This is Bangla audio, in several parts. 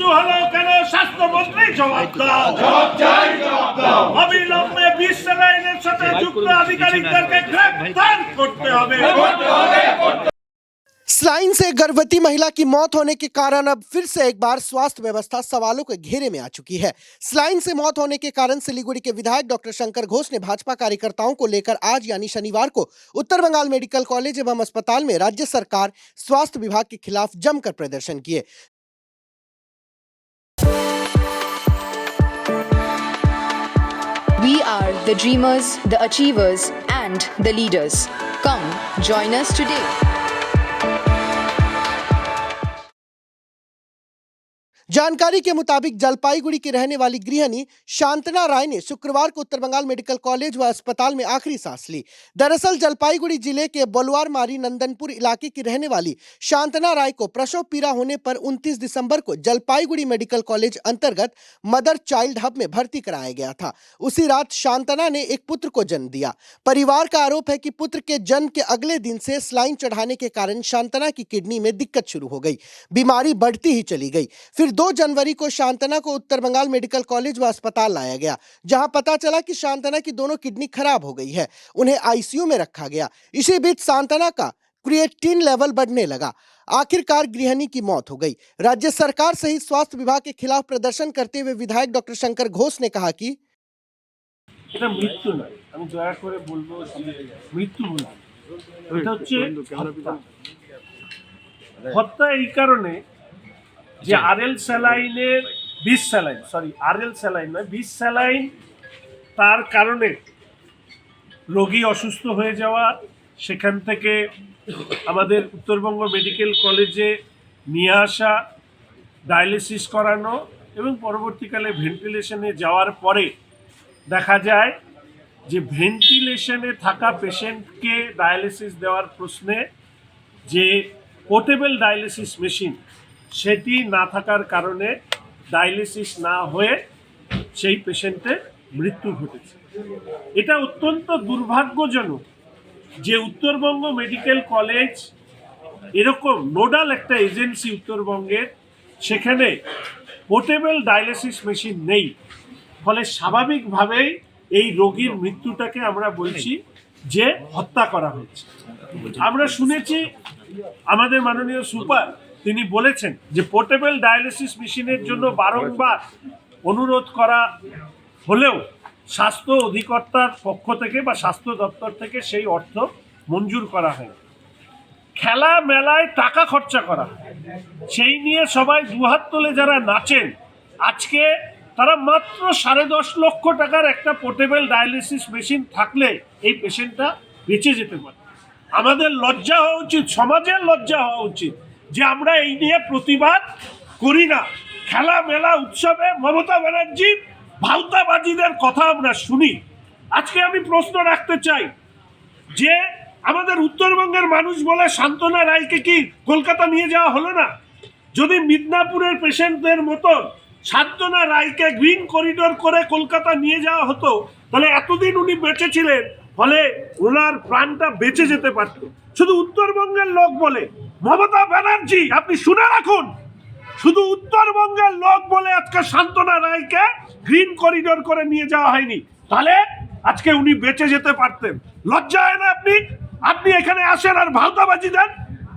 মৃত্যু হলো কেন? স্বাস্থ্যমন্ত্রী জবাব দাও। অবিলম্বে 20 স্যালাইনের সাথে যুক্ত আধিকারিকদেরকে গ্রেফতার করতে হবে। स्लाइन से गर्भवती महिला की मौत होने के कारण अब फिर से एक बार स्वास्थ्य व्यवस्था सवालों के घेरे में आ चुकी है। स्लाइन से मौत होने के कारण सिलीगुड़ी के विधायक डॉक्टर शंकर घोष ने भाजपा कार्यकर्ताओं को लेकर आज यानी शनिवार को उत्तर बंगाल मेडिकल कॉलेज एवं अस्पताल में राज्य सरकार स्वास्थ्य विभाग के खिलाफ जमकर प्रदर्शन किए। We are the dreamers, the achievers, and the leaders. Come, join us today. जानकारी के मुताबिक जलपाईगुड़ी की रहने वाली गृहिणी शांतना राय ने शुक्रवार को उत्तर बंगाल मेडिकल कॉलेज व अस्पताल में आखिरी सांस ली। दरअसल जलपाईगुड़ी जिले के बलुआरमारी नंदनपुर इलाके की रहने वाली शांतना राय को प्रसव पीड़ा होने पर 29 दिसंबर को जलपाईगुड़ी मेडिकल कॉलेज अंतर्गत मदर चाइल्ड हब में भर्ती कराया गया था। उसी रात शांतना ने एक पुत्र को जन्म दिया। परिवार का आरोप है कि पुत्र के जन्म के अगले दिन से स्लाइन चढ़ाने के कारण शांतना की किडनी में दिक्कत शुरू हो गई। बीमारी बढ़ती ही चली गई। फिर 2 जनवरी को शांतना को उत्तर बंगाल मेडिकल कॉलेज व अस्पताल लाया गया, जहां पता चला कि शांतना की दोनों किडनी खराब हो गई है। उन्हें आईसीयू में रखा गया। इसी बीच शांतना का क्रिएटिनिन लेवल बढ़ने लगा। आखिरकार गृहिणी की मौत हो गई। राज्य सरकार सहित स्वास्थ्य विभाग के खिलाफ प्रदर्शन करते हुए विधायक डॉक्टर शंकर घोष ने कहा कि এটা মৃত্যু নয়, আমি দয়া করে বলবো মৃত্যু বলবো, এটা হচ্ছে হত্যা। এই কারণে যে আরএল স্যালাইনের 20 স্যালাইন, সরি আরএল স্যালাইন নয় 20 স্যালাইন, তার কারণে রোগী অসুস্থ হয়ে যাওয়া, সেখান থেকে আমাদের উত্তরবঙ্গ মেডিকেল কলেজে নিয়ে আসা, ডায়ালিসিস করানো এবং পরবর্তীকালে ভেন্টিলেশনে যাওয়ার পরে দেখা যায় যে ভেন্টিলেশনে থাকা পেশেন্টকে ডায়ালিসিস দেওয়ার প্রশ্নে যে পোর্টেবল ডায়ালিসিস মেশিন সেটি না থাকার কারণে ডায়ালিসিস না হয়ে সেই পেশেন্টের মৃত্যু ঘটেছে। এটা অত্যন্ত দুর্ভাগ্যজনক যে উত্তরবঙ্গ মেডিকেল কলেজ এরকম নোডাল একটা এজেন্সি উত্তরবঙ্গের, সেখানে পোর্টেবল ডায়ালিসিস মেশিন নেই। ফলে স্বাভাবিকভাবেই এই রোগীর মৃত্যুটাকে আমরা বলছি যে হত্যা করা হয়েছে। আমরা শুনেছি আমাদের মাননীয় সুপার তিনি বলেছেন যে পোর্টেবল ডায়ালিসিস মেশিনের জন্য বারংবার অনুরোধ করা হলেও স্বাস্থ্য অধিকর্তার পক্ষ থেকে বা স্বাস্থ্য দপ্তর থেকে সেই অর্থ মঞ্জুর করা হয়। খেলা মেলায় টাকা খরচা করা, সেই নিয়ে সবাই দুহাত তুলে যারা নাচেন, আজকে তারা মাত্র 10.5 লক্ষ টাকার একটা পোর্টেবল ডায়ালিসিস মেশিন থাকলে এই পেশেন্টটা বেঁচে যেতে পারে। আমাদের লজ্জা হওয়া উচিত, সমাজের লজ্জা হওয়া উচিত যে আমরা এই নিয়ে প্রতিবাদ করি না। খেলা মেলা উৎসবে মমতা ব্যানার্জি ভাউতাবাজিদের কথা আমরা শুনি। আজকে আমি প্রশ্ন রাখতে চাই যে আমাদের উত্তরবঙ্গের মানুষ বলে শান্তনা রায়কে কি কলকাতা নিয়ে যাওয়া হলো না? যদি মিদনাপুরের পেশেন্টদের মতন শান্তনা রায়কে গ্রিন করিডোর করে কলকাতা নিয়ে যাওয়া হতো, তাহলে এতদিন উনি বেঁচে ছিলেন, ফলে ওনার প্রাণটা বেঁচে যেতে পারত। শুধু উত্তরবঙ্গের লোক বলে, মমতা ব্যানার্জি আপনি শুনে রাখুন, শুধু উত্তরবঙ্গের লোক বলে আজকে শান্তনা রায়কে গ্রিন করিডোর করে নিয়ে যাওয়া হয়নি, তাহলে আজকে উনি বেঁচে যেতে পারতেন। লজ্জা হয় না আপনি? আপনি এখানে আসেন আর ভাউতাবাজি দেন।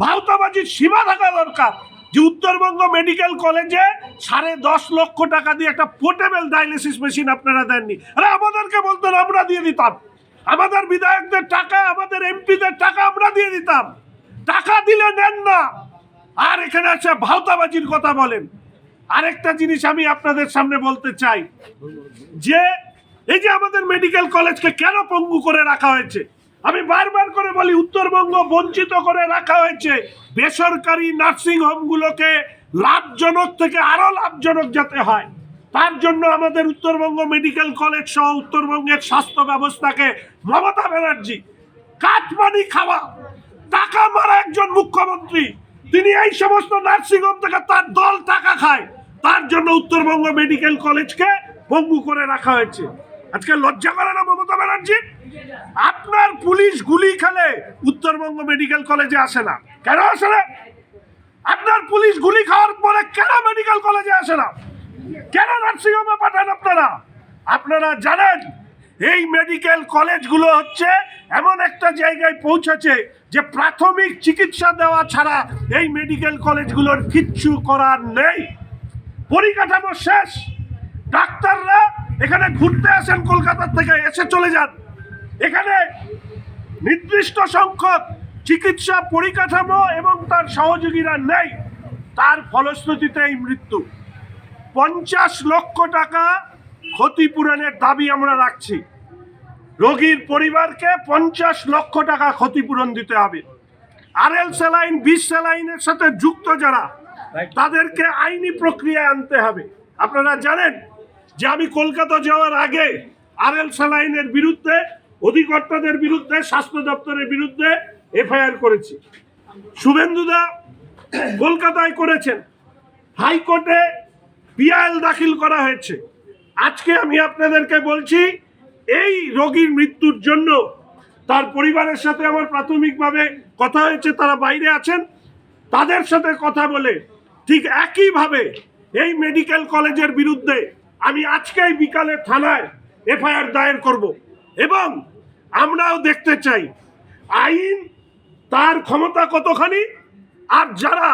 ভাউতাবাজির সীমা থাকা দরকার। যে উত্তরবঙ্গ মেডিকেল কলেজে 10.5 লক্ষ টাকা দিয়ে একটা পোর্টেবল ডায়ালিসিস মেশিন আপনারা দেননি। আরে আমাদেরকে বলতেন, আমরা দিয়ে দিতাম। আমাদের বিধায়কদের টাকা, আমাদের এমপিদের টাকা আমরা দিয়ে দিতাম। টাকা দিলে নেন না, আর এখানে আছে ভাউতাবাজির কথা বলেন। আরেকটা জিনিস আমি আপনাদের সামনে বলতে চাই যে এই যে আমাদের মেডিকেল কলেজকে কেন পঙ্গু করে রাখা হয়েছে, আমি বারবার করে বলি উত্তরবঙ্গ বঞ্চিত করে রাখা হয়েছে। বেসরকারি নার্সিং হোমগুলোকে লাভজনক থেকে আরো লাভজনক যাতে হয়, তার জন্য আমাদের উত্তরবঙ্গ মেডিকেল কলেজ সহ উত্তরবঙ্গের স্বাস্থ্য ব্যবস্থাকে মমতা ব্যানার্জি কাটমানি খাওয়া, টাকা মারা একজন মুখ্যমন্ত্রী, তিনি এই সমস্ত নার্সিং হোম থেকে তার দল টাকা খায়, তার জন্য উত্তরবঙ্গ মেডিকেল কলেজকে পঙ্গু করে রাখা হয়েছে। আজকে লজ্জা করে না মমতা ব্যানার্জি? আপনার পুলিশ গুলি খেলে উত্তরবঙ্গ মেডিকেল কলেজে আসে না, কেন আসে না? আপনার পুলিশ গুলি খাওয়ার পরে কেন মেডিকেল কলেজে আসে না, কেন নার্সিংহোমে পাঠান আপনারা? আপনারা জানেন এই মেডিকেল কলেজগুলো হচ্ছে এমন একটা জায়গায় পৌঁছেছে যে প্রাথমিক চিকিৎসা দেওয়া ছাড়া এই মেডিকেল কলেজগুলোর কিচ্ছু করার নেই। পরিকাঠামো শেষ। ডাক্তাররা এখানে ঘুরতে আসেন কলকাতা থেকে, এসে চলে যান। এখানে নির্দিষ্ট সংখ্যক চিকিৎসা পরিকাঠামো এবং তার সহযোগীরা নেই। তার ফলশ্রুতিতে এই মৃত্যু। 50 লক্ষ টাকা ক্ষতিপূরণের দাবি আমরা রাখছি। রোগীর পরিবারকে 50 লক্ষ টাকা ক্ষতিপূরণ দিতে হবে। আরএল স্যালাইন, বিষ স্যালাইনের সাথে যুক্ত যারা, তাদেরকে আইনি প্রক্রিয়ায় আনতে হবে। আপনারা জানেন যে আমি কলকাতা যাওয়ার আগে আরএল স্যালাইনের বিরুদ্ধে, অধিকর্তাদের বিরুদ্ধে, স্বাস্থ্য দপ্তরের বিরুদ্ধে এফআইআর করেছি। শুভেন্দুদা কলকাতায় করেছেন, হাইকোর্টে পিআইএল দাখিল করা হয়েছে। আজকে আমি আপনাদেরকে বলছি, এই রোগীর মৃত্যুর জন্য তার পরিবারের সাথে আমার প্রাথমিকভাবে কথা হয়েছে, তারা বাইরে আছেন। তাদের সাথে কথা বলে ঠিক একইভাবে এই মেডিকেল কলেজের বিরুদ্ধে আমি আজকেই বিকালে থানায় এফআইআর দায়ের করব। এবং আমরাও দেখতে চাই আইন তার ক্ষমতা কতখানি, আর যারা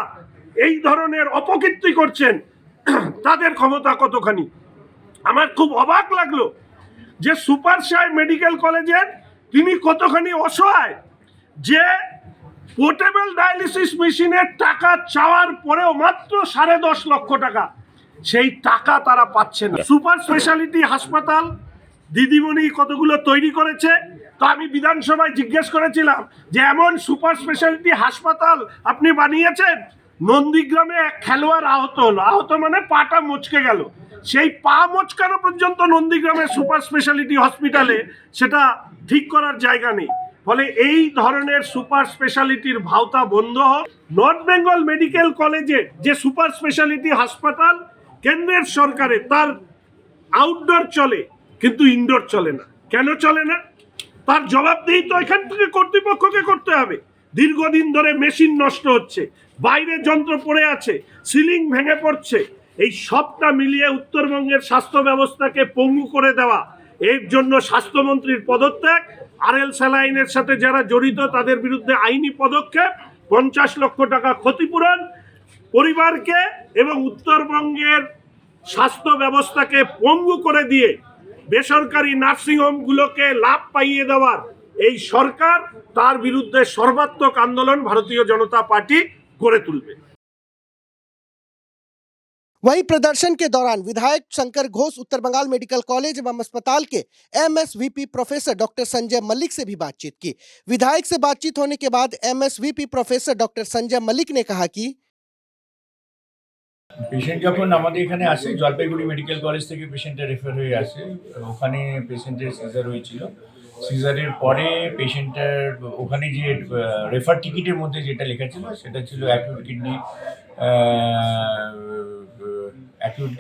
এই ধরনের অপকীর্তি করছেন তাদের ক্ষমতা কতখানি। আমার খুব অবাক লাগলো যে সুপার সাই মেডিকেল কলেজের তিনি কতখানি অসহায়, যে পোর্টেবল ডায়ালিসিস মেশিনের টাকা চাওয়ার পরেও মাত্র 10.5 লক্ষ টাকা, সেই টাকা তারা পাচ্ছে না। সুপার স্পেশালিটি হাসপাতাল দিদিমণি কতগুলো তৈরি করেছে। তো আমি বিধানসভায় জিজ্ঞেস করেছিলাম যে এমন সুপার স্পেশালিটি হাসপাতাল আপনি বানিয়েছেন, নন্দীগ্রামে এক খেলোয়াড় আহত হলো, আহত মানে পাটা মচকে গেল, সেই পা মচকানো পর্যন্ত নন্দীগ্রামের সুপার স্পেশালিটি হসপিটালে সেটা ঠিক করার জায়গা নেই। ফলে এই ধরনের সুপার স্পেশালিটির ভাওতা বন্ধ হোক। নর্থ বেঙ্গল মেডিকেল কলেজে যে সুপার স্পেশালিটি হাসপাতাল কেন্দ্রের সরকারে, তার আউটডোর চলে কিন্তু ইনডোর চলে না। কেন চলে না? তার জবাবদিহি তো এখান থেকে কর্তৃপক্ষকে করতে হবে। দীর্ঘদিন ধরে মেশিন নষ্ট হচ্ছে, বাইরে যন্ত্র পড়ে আছে, সিলিং ভেঙে পড়ছে। এই সবটা মিলিয়ে উত্তরবঙ্গের স্বাস্থ্য ব্যবস্থাকে পঙ্গু করে দেওয়া, এর জন্য স্বাস্থ্যমন্ত্রীর পদত্যাগ, আরএল স্যালাইনের সাথে যারা জড়িত তাদের বিরুদ্ধে আইনি পদক্ষেপ, 50 লক্ষ টাকা ক্ষতিপূরণ পরিবারকে, এবং উত্তরবঙ্গের স্বাস্থ্য ব্যবস্থাকে পঙ্গু করে দিয়ে বেসরকারি নার্সিংহোমগুলোকে লাভ পাইয়ে দেওয়ার এই সরকার, তার বিরুদ্ধে সর্বাত্মক আন্দোলন ভারতীয় জনতা পার্টি গড়ে তুলবে। वहीं प्रदर्शन के दौरान विधायक शंकर घोष उत्तर बंगाल मेडिकल कॉलेज एवं अस्पताल के एमएसवीपी प्रोफेसर डॉक्टर संजय मलिक से भी बातचीत की। विधायक से बातचीत होने के बाद एमएसवीपी प्रोफेसर डॉक्टर संजय मलिक ने कहा कि পেশেন্ট যখন আমাদের এখানে আসে, জলপাইগুড়ি মেডিকেল কলেজ থেকে পেশেন্টের রেফার হয়ে আসে, ওখানে পেশেন্টের সিজার হয়েছিল। সিজারের পরে পেশেন্টের ওখানে যে রেফার টিকিটের মধ্যে যেটা লেখা ছিল সেটা ছিল acute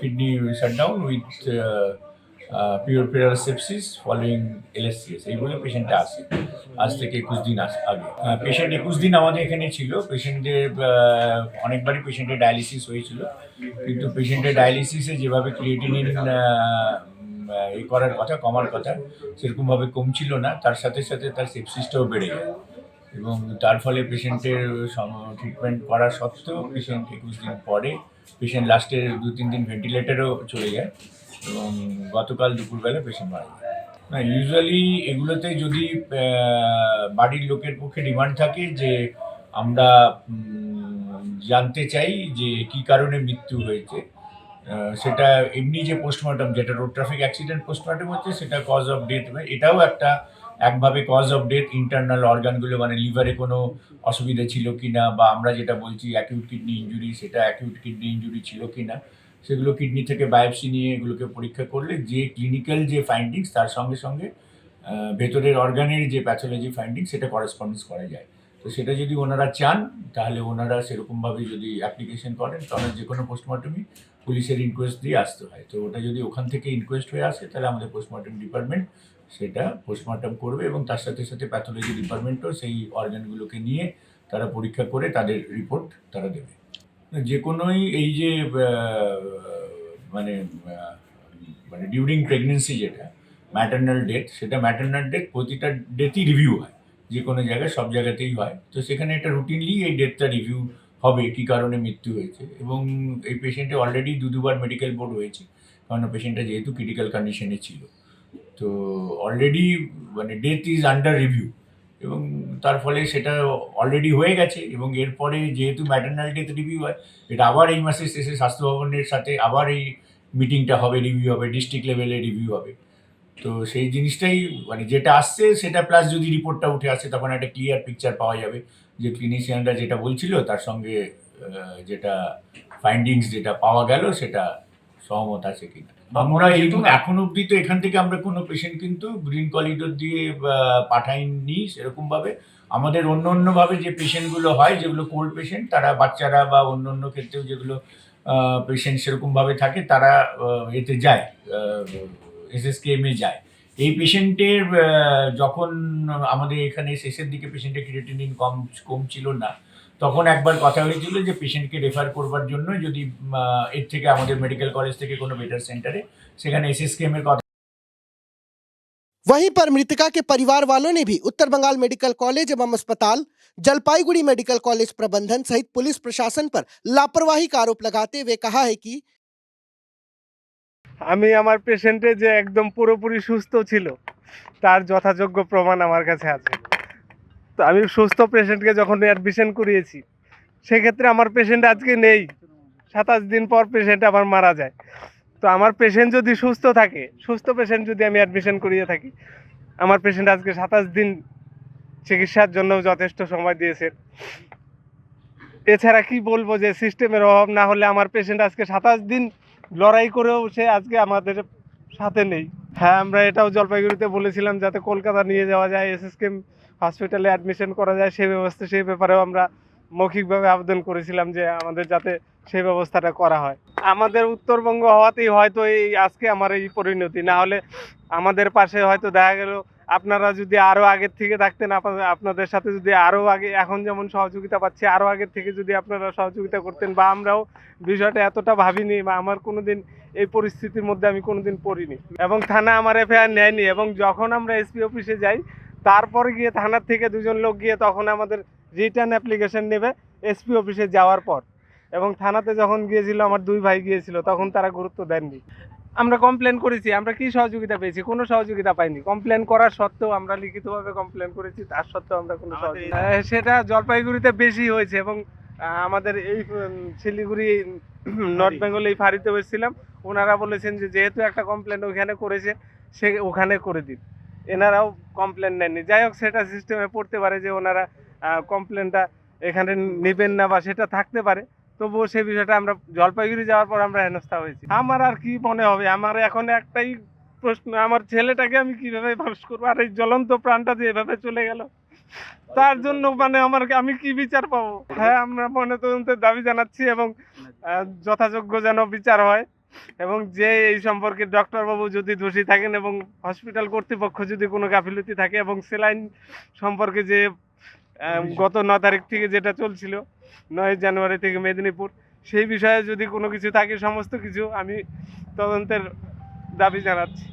kidney shutdown with pure sepsis following LSCS। এইগুলো পেশেন্টটা আসে আজ থেকে 21 দিন আগে। পেশেন্ট 21 দিন আমাদের এখানে ছিল। পেশেন্টের অনেকবারই পেশেন্টের ডায়ালিসিস হয়েছিল, কিন্তু পেশেন্টের ডায়ালিসিসে যেভাবে ক্রিয়েটিনিন করার কথা, কমার কথা, সেরকমভাবে কমছিল না। তার সাথে সাথে তার সেপসিসটাও বেড়ে যায়, এবং তার ফলে পেশেন্টের ট্রিটমেন্ট করা সত্ত্বেও পেশেন্ট 21 দিন পরে পেশেন্ট লাস্টের 2-3 দিন ভেন্টিলেটারেও চলে যায়, এবং গতকাল দুপুরবেলা পেশেন্ট মারা যায়। না, ইউজুয়ালি এগুলোতে যদি বাড়ির লোকের পক্ষে ডিমান্ড থাকে যে আমরা জানতে চাই যে কি কারণে মৃত্যু হয়েছে, সেটা এমনি যে পোস্টমর্টম, যেটা রোড ট্রাফিক অ্যাক্সিডেন্ট পোস্টমর্টম হচ্ছে, সেটা কজ অফ ডেথ, এটাও একভাবে কজ অফ ডেথ। ইন্টারনাল অর্গানগুলো মানে লিভারে কোনো অসুবিধা ছিল কি না, বা আমরা যেটা বলছি অ্যাকিউট কিডনি ইঞ্জুরি, সেটা অ্যাকিউট কিডনি ইঞ্জুরি ছিল কি না, সেগুলো কিডনি থেকে বায়োপসি নিয়ে এগুলোকে পরীক্ষা করলে যে ক্লিনিক্যাল যে ফাইন্ডিংস, তার সঙ্গে সঙ্গে ভেতরের অর্গানের যে প্যাথোলজি ফাইন্ডিংস, সেটা করেসপন্ডেন্স করা যায়। তো সেটা যদি ওনারা চান, তাহলে ওনারা সেরকমভাবে যদি অ্যাপ্লিকেশন করেন, তাহলে যে কোনো পোস্টমর্টমই পুলিশের ইনকোয়েস্ট দিয়ে আসতে হয়। তো ওটা যদি ওখান থেকে ইনকোয়েস্ট হয়ে আসে, তাহলে আমাদের পোস্টমর্টম ডিপার্টমেন্ট সেটা পোস্টমর্টম করবে, এবং তার সাথে সাথে প্যাথোলজি ডিপার্টমেন্টও সেই অর্গানগুলোকে নিয়ে তারা পরীক্ষা করে তাদের রিপোর্ট তারা দেবে। যে কোনোই এই যে মানে মানে ডিউরিং প্রেগনেন্সি যেটা ম্যাটার্নাল ডেথ, সেটা ম্যাটার্নাল ডেথ প্রতিটা ডেথই রিভিউ হয়, যে কোনো জায়গায় সব জায়গাতেই হয়। তো সেখানে এটা রুটিনলি এই ডেথটা রিভিউ হবে কী কারণে মৃত্যু হয়েছে, এবং এই পেশেন্টে অলরেডি দুবার মেডিকেল বোর্ড হয়েছে, কারণ পেশেন্টটা যেহেতু ক্রিটিক্যাল কন্ডিশনে ছিল। তো অলরেডি মানে ডেথ ইজ আন্ডার রিভিউ, এবং তার ফলে সেটা অলরেডি হয়ে গেছে, এবং এরপরে যেহেতু ম্যাটার্নাল ডেথ রিভিউ হয়, এটা আবার এই মাসের শেষে স্বাস্থ্য ভবনের সাথে আবার এই মিটিংটা হবে, রিভিউ হবে, ডিস্ট্রিক্ট লেভেলে রিভিউ হবে। তো সেই জিনিসটাই মানে যেটা আসছে সেটা প্লাস যদি রিপোর্টটা উঠে আসে, তখন একটা ক্লিয়ার পিকচার পাওয়া যাবে যে ক্লিনিশিয়ানরা যেটা বলছিল তার সঙ্গে যেটা ফাইন্ডিংস যেটা পাওয়া গেল সেটা সহমত আছে কিনা। আমরা এই এখন অবধি তো এখান থেকে আমরা কোনো পেশেন্ট কিন্তু গ্রিন করিডোর দিয়ে পাঠাইনি সেরকমভাবে। আমাদের অন্য অন্যভাবে যে পেশেন্টগুলো হয়, যেগুলো কোল্ড পেশেন্ট, তারা বাচ্চারা বা অন্য অন্য ক্ষেত্রেও যেগুলো পেশেন্ট সেরকমভাবে থাকে, তারা এতে যায়, এসএসকেএমে যায়। এই পেশেন্টের যখন আমাদের এখানে শেষের দিকে পেশেন্টের ক্রিয়েটিনিন কম ছিল না, তখন একবার কথা হয়েছিল যে পেশেন্টকে রেফার করবার জন্য যদি এর থেকে আমাদের মেডিকেল কলেজ থেকে কোনো বেটার সেন্টারে, সেখানে এসএসকেএম এর কথা। वहीं पर मृतका के परिवार वालों ने भी उत्तर बंगाल मेडिकल कॉलेज एवं अस्पताल, जलपाईगुड़ी मेडिकल कॉलेज प्रबंधन सहित पुलिस प्रशासन पर लापरवाही का आरोप लगाते हुए कहा है कि আমি আমার পেশেন্টে যে একদম পুরোপুরি সুস্থ ছিল তার যথাযোগ্য প্রমাণ আমার কাছে আছে। তো আমি সুস্থ পেশেন্টকে যখন অ্যাডমিশন করিয়েছি, সেক্ষেত্রে আমার পেশেন্ট আজকে নেই, 27 দিন পর পেশেন্ট আবার মারা যায়। তো আমার পেশেন্ট যদি সুস্থ থাকে, সুস্থ পেশেন্ট যদি আমি অ্যাডমিশন করিয়ে থাকি, আমার পেশেন্ট আজকে 27 দিন চিকিৎসার জন্য যথেষ্ট সময় দিয়েছে। এছাড়া কি বলবো যে সিস্টেমের অভাব না হলে আমার পেশেন্ট আজকে 27 দিন লড়াই করেও সে আজকে আমাদের সাথে নেই। হ্যাঁ, আমরা এটাও জলপাইগুড়িতে বলেছিলাম যাতে কলকাতা নিয়ে যাওয়া যায়, এসএসকেএম হসপিটালে অ্যাডমিশন করা যায়, সেই ব্যাপারেও আমরা মৌখিকভাবে আবেদন করেছিলাম যে আমাদের যাতে সেই ব্যবস্থাটা করা হয়। আমাদের উত্তরবঙ্গ হওয়াতেই হয়তো এই আজকে আমার এই পরিণতি, না হলে আমাদের পাশে হয়তো দেখা গেল আপনারা যদি আরও আগের থেকে থাকতেন, আপনাদের সাথে যদি আরও আগে, এখন যেমন সহযোগিতা পাচ্ছি, আরও আগের থেকে যদি আপনারা সহযোগিতা করতেন, বা আমরাও বিষয়টা এতটা ভাবিনি, বা আমার কোনোদিন এই পরিস্থিতির মধ্যে আমি কোনোদিন পড়িনি, এবং থানা আমার এফআইআর নেয়নি। এবং যখন আমরা এসপি অফিসে যাই, তারপরে গিয়ে থানার থেকে দুজন লোক গিয়ে তখন আমাদের রিটার্ন অ্যাপ্লিকেশন নেবে এসপি অফিসে যাওয়ার পর। এবং থানাতে যখন গিয়েছিল, আমার 2 ভাই গিয়েছিল, তখন তারা গুরুত্ব দেননি। আমরা কমপ্লেন করেছি, আমরা কি সহযোগিতা পেয়েছি? কোনো সহযোগিতা পাইনি। কমপ্লেন করার সত্ত্বেও, আমরা লিখিতভাবে কমপ্লেন করেছি, তার সত্ত্বেও আমরা কোনো সহযোগিতা, সেটা জলপাইগুড়িতে বেশি হয়েছে। এবং আমাদের এই শিলিগুড়ি নর্থ বেঙ্গল এই ফাঁড়িতে এসেছিলাম, ওনারা বলেছেন যে যেহেতু একটা কমপ্লেন ওইখানে করেছে, সে ওখানে করে দিন। এনারাও কমপ্লেন নেননি। যাই হোক, সেটা সিস্টেমে পড়তে পারে যে ওনারা কমপ্লেনটা এখানে নেবেন না, বা সেটা থাকতে পারে। তবুও সেই বিষয়টা আমরা জলপাইগুড়ি যাওয়ার পর আমরা হেনস্থা হয়েছি। আমার আর কি মনে হবে, আমার এখন একটাই প্রশ্ন, আমার ছেলেটাকে আমি কিভাবে মানুষ করবো? আর এই জ্বলন্ত প্রাণটা যে এভাবে চলে গেল, তার জন্য মানে আমি কি বিচার পাবো? হ্যাঁ, আমরা ময়নাতদন্তের দাবি জানাচ্ছি, এবং যথাযোগ্য যেন বিচার হয়, এবং যে এই সম্পর্কে ডক্টরবাবু যদি দোষী থাকেন, এবং হসপিটাল কর্তৃপক্ষ যদি কোনো গাফিলতি থাকে, এবং সেলাইন সম্পর্কে যে গত 9 তারিখ থেকে যেটা চলছিল, 9 জানুয়ারি থেকে মেদিনীপুর, সেই বিষয়ে যদি কোনো কিছু থাকে, সমস্ত কিছু আমি তদন্তের দাবি জানাচ্ছি।